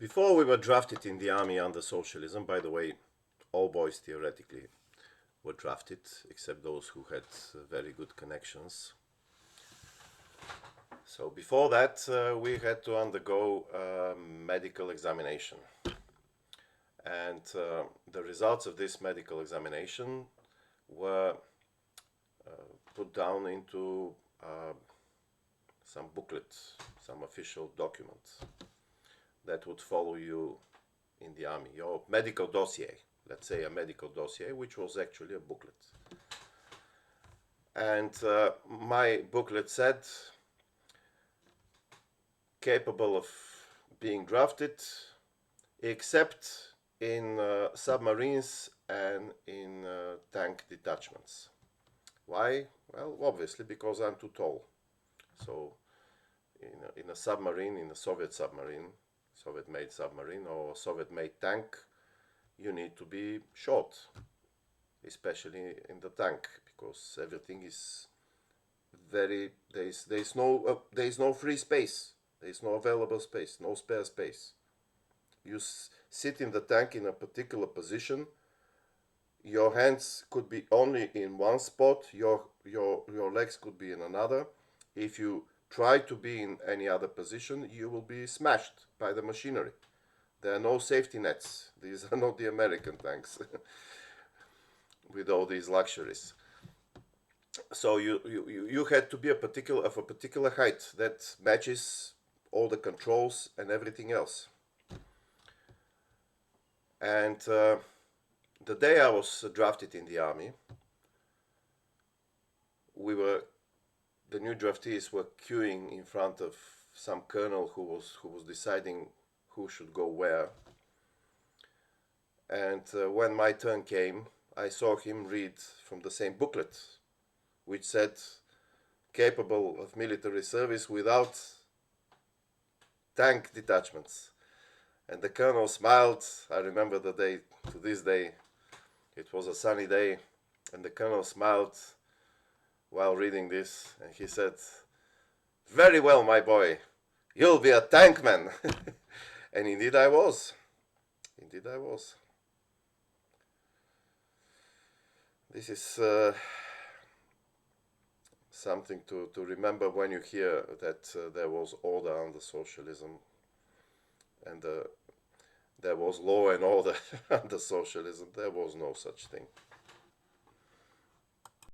Before we were drafted in the army under socialism, by the way, all boys theoretically were drafted, except those who had very good connections. So before that, we had to undergo a medical examination. And the results of this medical examination were put down into some booklet, some official document that would follow you in the army. Your medical dossier, let's say a medical dossier, which was actually a booklet. And my booklet said, capable of being drafted, except in submarines and in tank detachments. Why? Well, obviously because I'm too tall. So in a submarine, in a Soviet submarine, Soviet-made submarine or Soviet-made tank, you need to be short, especially in the tank, because everything is very, there is no free space, there is no available space, no spare space. You sit in the tank in a particular position. Your hands could be only in one spot, your legs could be in another. If you try to be in any other position, you will be smashed by the machinery. There are no safety nets. These are not the American tanks with all these luxuries. So you had to be of a particular height that matches all the controls and everything else. And the day I was drafted in the army, the new draftees were queuing in front of some colonel who was deciding who should go where. And when my turn came, I saw him read from the same booklet, which said, capable of military service without tank detachments. And the colonel smiled. I remember the day to this day. It was a sunny day, and the colonel smiled while reading this, and he said, very well, my boy, you'll be a tankman. And indeed I was. Indeed I was. This is something to remember when you hear that there was order under socialism and there was law and order under socialism. There was no such thing.